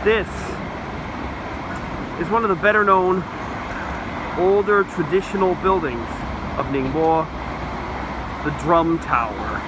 This is one of the better known, older traditional buildings of Ningbo, the Drum Tower.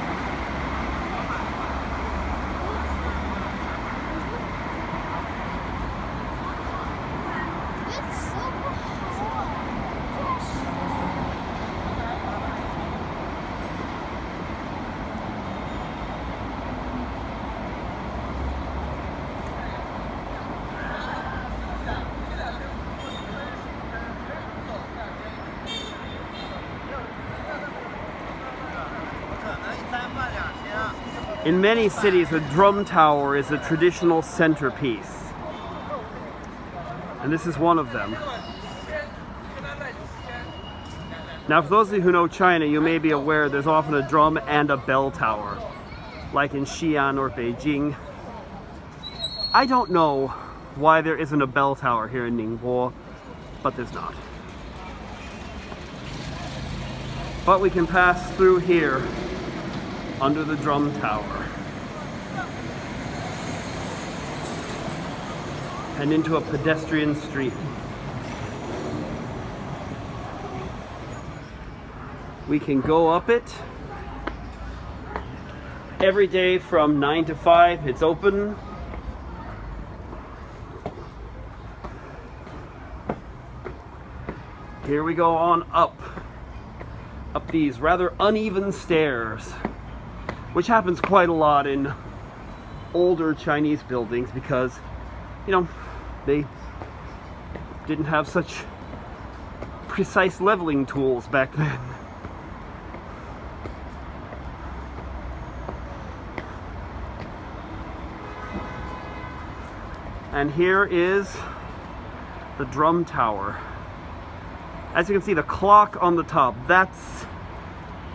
In many cities, a drum tower is a traditional centerpiece, and this is one of them. Now, for those of you who know China, you may be aware there's often a drum and a bell tower, like in Xi'an or Beijing. I don't know why there isn't a bell tower here in Ningbo, but there's not. But we can pass through here under the drum tower and into a pedestrian street. We can go up it every day from 9 to 5. It's open. Here we go on up these rather uneven stairs, which happens quite a lot in older Chinese buildings because, you know, they didn't have such precise leveling tools back then. And here is the drum tower. As you can see, the clock on the top, that's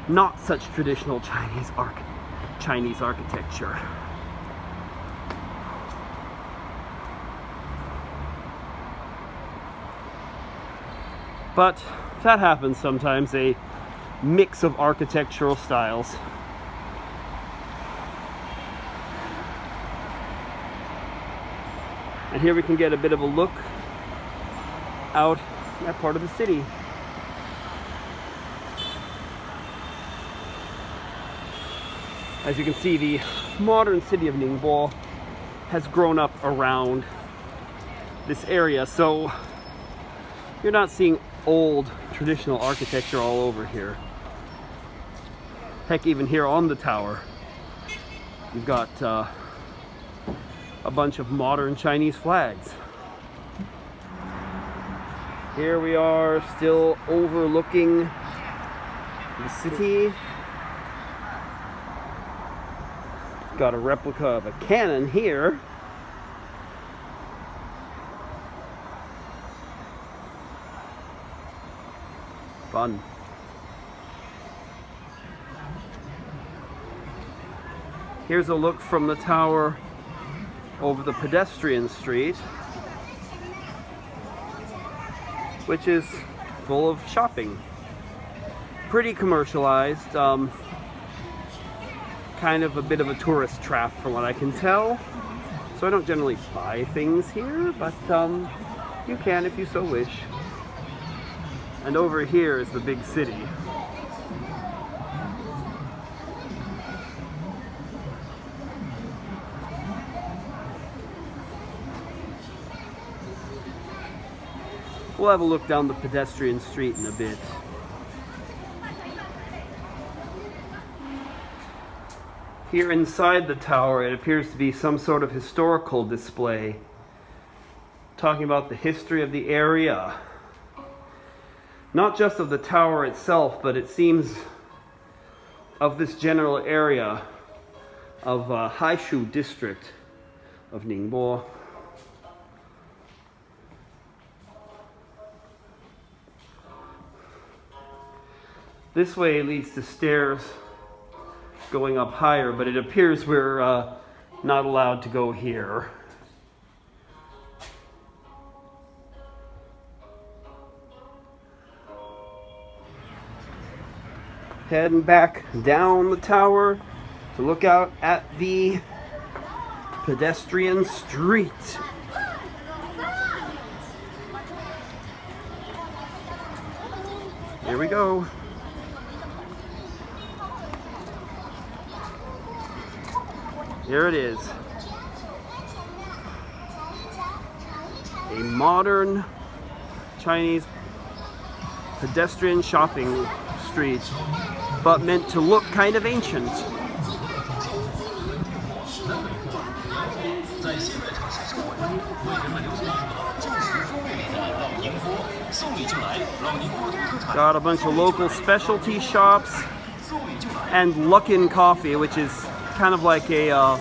not such traditional Chinese architecture. But that happens sometimes, a mix of architectural styles. And here we can get a bit of a look out that part of the city. As you can see, the modern city of Ningbo has grown up around this area, so you're not seeing old traditional architecture all over here. Heck, even here on the tower, you've got a bunch of modern Chinese flags. Here we are, still overlooking the city. Got a replica of a cannon here. Fun. Here's a look from the tower over the pedestrian street, which is full of shopping. Pretty commercialized, kind of a bit of a tourist trap from what I can tell. So I don't generally buy things here, but you can if you so wish. And over here is the big city. We'll have a look down the pedestrian street in a bit. Here inside the tower, it appears to be some sort of historical display, talking about the history of the area. Not just of the tower itself, but it seems of this general area of Haishu district of Ningbo. This way leads to stairs going up higher, but it appears we're not allowed to go here. Heading back down the tower to look out at the pedestrian street. Here we go. Here it is. A modern Chinese pedestrian shopping street, but meant to look kind of ancient. Got a bunch of local specialty shops and Luckin Coffee, which is kind of like a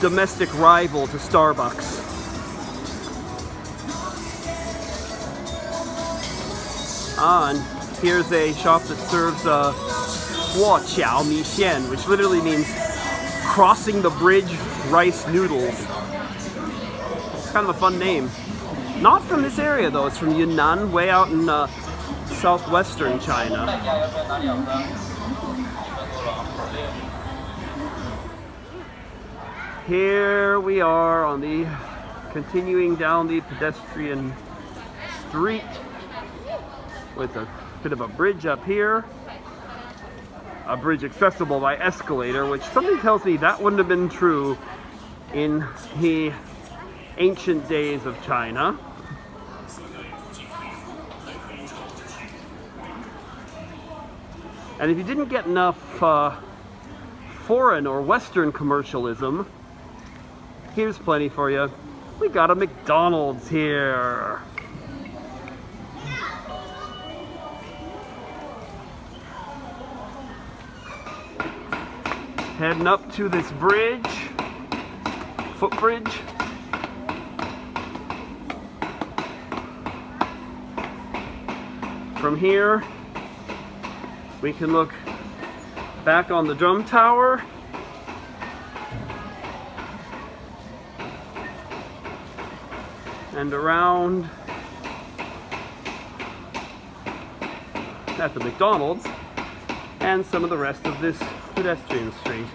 domestic rival to Starbucks. And here's a shop that serves Xi'an Mi Xian, which literally means crossing the bridge rice noodles. It's kind of a fun name. Not from this area though, it's from Yunnan, way out in southwestern China. Here we are on the continuing down the pedestrian street with a bit of a bridge up here. A bridge accessible by escalator, which something tells me that wouldn't have been true in the ancient days of China. And if you didn't get enough foreign or Western commercialism, here's plenty for you. We got a McDonald's here. Heading up to this bridge, footbridge. From here, we can look back on the drum tower. And around at the McDonald's and some of the rest of this pedestrian street.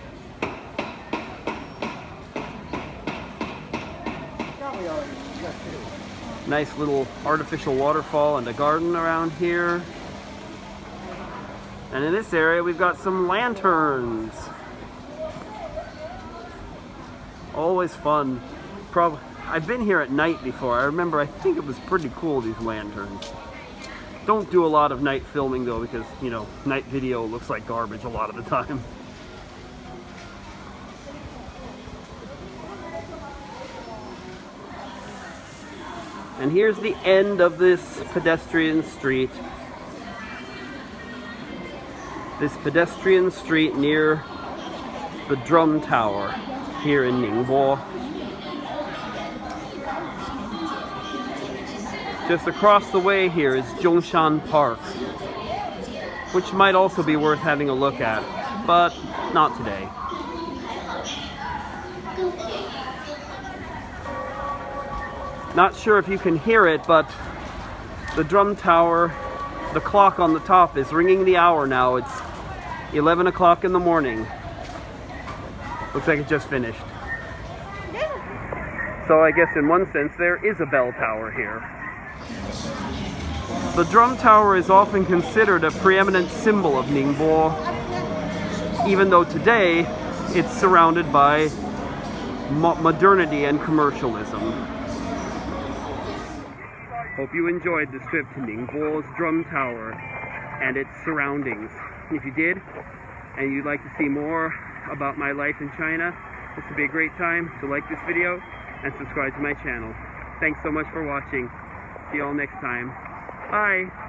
Nice little artificial waterfall and a garden around here. And in this area we've got some lanterns. Always fun. I've been here at night before. I think it was pretty cool, these lanterns. Don't do a lot of night filming though, because, you know, night video looks like garbage a lot of the time. And here's the end of this pedestrian street. This pedestrian street near the drum tower here in Ningbo. Just across the way here is Zhongshan Park, which might also be worth having a look at, but not today. Not sure if you can hear it, but the drum tower, the clock on the top is ringing the hour now. It's 11 o'clock in the morning. Looks like it just finished. So I guess in one sense there is a bell tower here. The drum tower is often considered a preeminent symbol of Ningbo, even though today it's surrounded by modernity and commercialism. Hope you enjoyed this trip to Ningbo's drum tower and its surroundings. If you did, and you'd like to see more about my life in China, this would be a great time to like this video and subscribe to my channel. Thanks so much for watching. See you all next time. Bye!